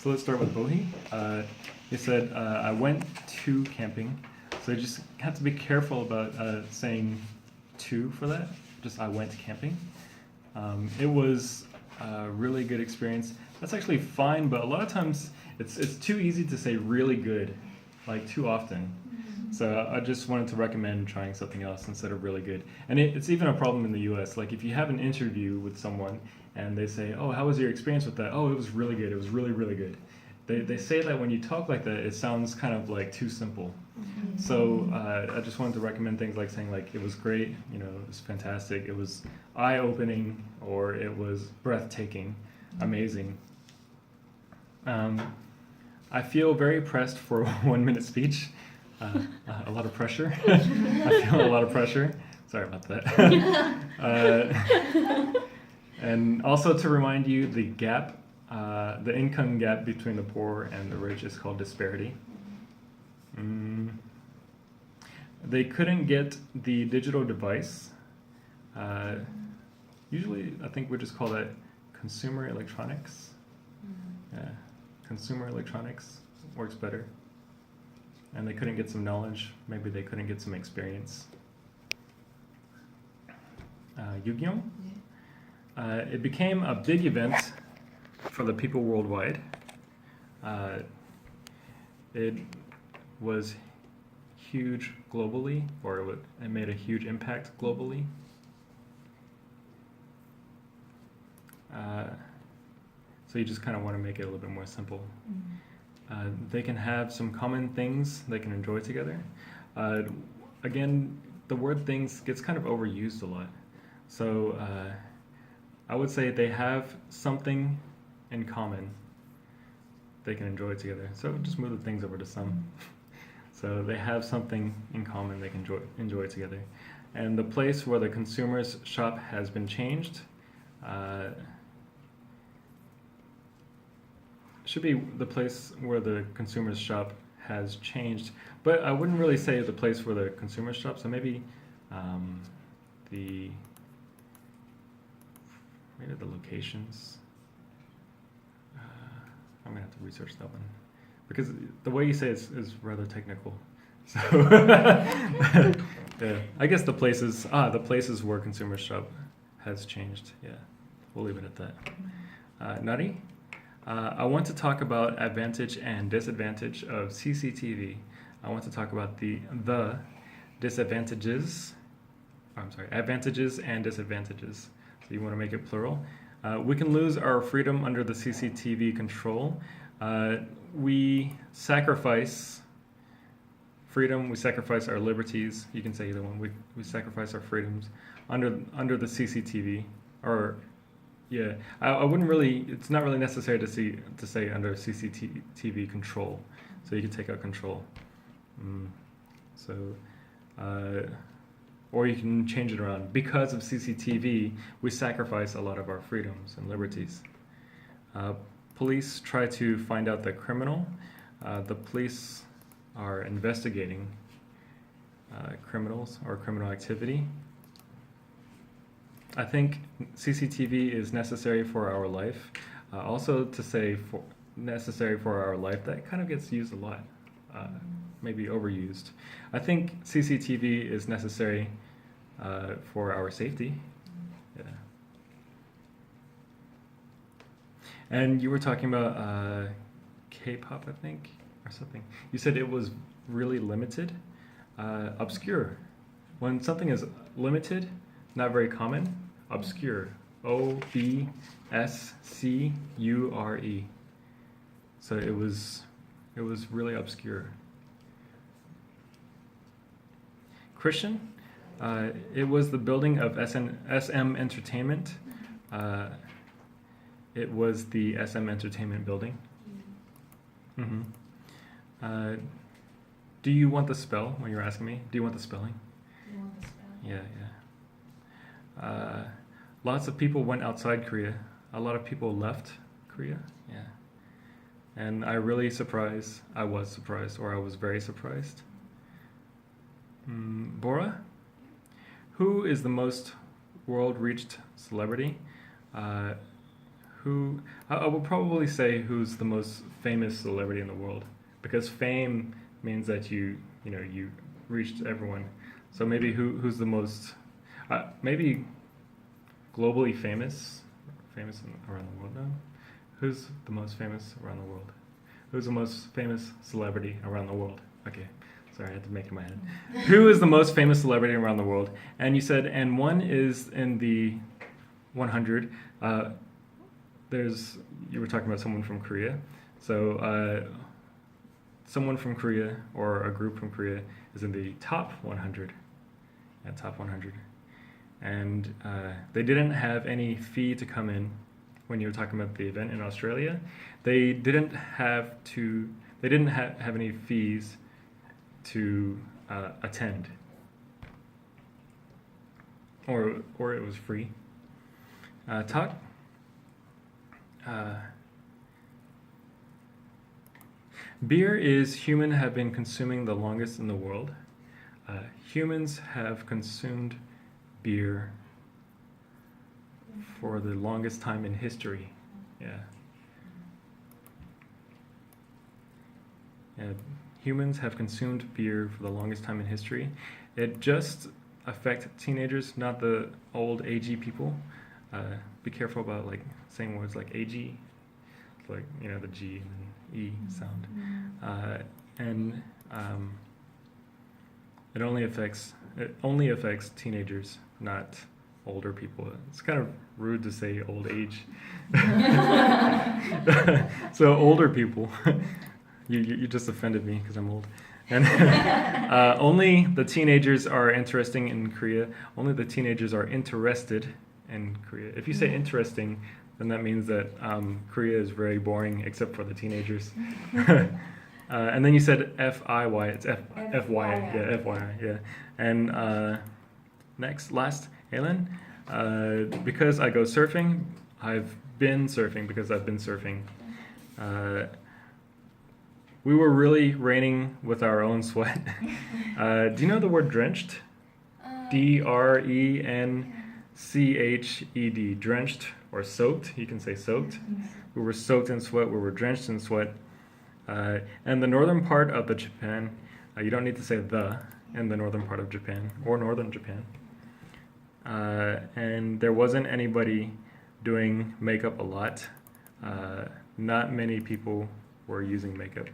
So let's start with Bohi. He said, I went to camping. So you just have to be careful about saying to for that. Just I went camping. It was a really good experience. That's actually fine, but a lot of times it's too easy to say really good, like too often. So I just wanted to recommend trying something else instead of really good. And it's even a problem in the US. Like if you have an interview with someone and they say, oh, how was your experience with that? Oh, it was really good. It was really, really good. They say that when you talk like that, it sounds kind of like too simple. So I just wanted to recommend things like saying like it was great, you know, it was fantastic, it was eye-opening, or it was breathtaking, amazing. I feel very pressed for a 1-minute speech. A lot of pressure. I feel a lot of pressure. Sorry about that. And also to remind you, the gap, the income gap between the poor and the rich is called disparity. They couldn't get the digital device. Usually, I think we just call that consumer electronics. Yeah, consumer electronics works better. And they couldn't get some knowledge. Maybe they couldn't get some experience. Yu-Gi-Oh! It became a big event for the people worldwide. It was huge globally, or it made a huge impact globally. So you just kind of want to make it a little bit more simple. They can have some common things they can enjoy together. Again, the word things gets kind of overused a lot. So I would say they have something in common they can enjoy together. So just move the things over to some. So they have something in common they can enjoy together. And the place where the consumers shop has been changed. Should be the place where the consumers shop has changed, but I wouldn't really say the place where the consumers shop. So maybe the locations. I'm gonna have to research that one because the way you say it is rather technical. So yeah, I guess the places where consumers shop has changed. Yeah, we'll leave it at that. Nari? I want to talk about advantage and disadvantage of CCTV. I want to talk about the disadvantages. Advantages and disadvantages. So you want to make it plural. We can lose our freedom under the CCTV control. We sacrifice freedom. We sacrifice our liberties. You can say either one. We sacrifice our freedoms under the CCTV or. Yeah, I wouldn't really. It's not really necessary to say under CCTV control, so you can take out control. Or you can change it around. Because of CCTV, we sacrifice a lot of our freedoms and liberties. Police try to find out the criminal. The police are investigating criminals or criminal activity. I think CCTV is necessary for our life. Also to say necessary for our life, that kind of gets used a lot, maybe overused. I think CCTV is necessary for our safety. Yeah. And you were talking about K-pop, I think, or something. You said it was really limited, obscure. When something is limited, not very common, obscure. OBSCURE. So it was really obscure. Christian, it was the building of SM Entertainment. It was the SM Entertainment building. Do you want the spell when you're asking me? Do you want the spelling? You want the spelling? Yeah. Lots of people went outside Korea. A lot of people left Korea. Yeah. And I was surprised, or I was very surprised. Bora? Who is the most world-reached celebrity? I would probably say who's the most famous celebrity in the world, because fame means that you reached everyone. So maybe who's the most maybe globally famous around the world now. Who's the most famous around the world? Who's the most famous celebrity around the world? Okay, sorry, I had to make it in my head. Who is the most famous celebrity around the world? And you said, and one is in the 100. You were talking about someone from Korea. So someone from Korea or a group from Korea is in the top 100. Yeah, top 100. And they didn't have any fee to come in when you were talking about the event in Australia. They didn't have any fees to attend, or it was free. Beer is human have been consuming the longest in the world. Humans have consumed beer for the longest time in history. Yeah. Humans have consumed beer for the longest time in history. It just affects teenagers, not the old agey people. Be careful about saying words like ag, like the G and then E sound. And it only affects teenagers, not older people. It's kind of rude to say old age. So older people, you just offended me because I'm old. And only the teenagers are interesting in Korea. Only the teenagers are interested in Korea. If you say interesting, then that means that Korea is very boring except for the teenagers. And then you said FIY. It's FY. Yeah, FYI. Yeah. And last, Helen. Because I go surfing, I've been surfing because I've been surfing. We were really raining with our own sweat. Do you know the word drenched? DRENCHED. Drenched or soaked. You can say soaked. We were soaked in sweat. We were drenched in sweat. And the northern part of the Japan, you don't need to say the in the northern part of Japan or northern Japan. And there wasn't anybody doing makeup a lot. Not many people were using makeup.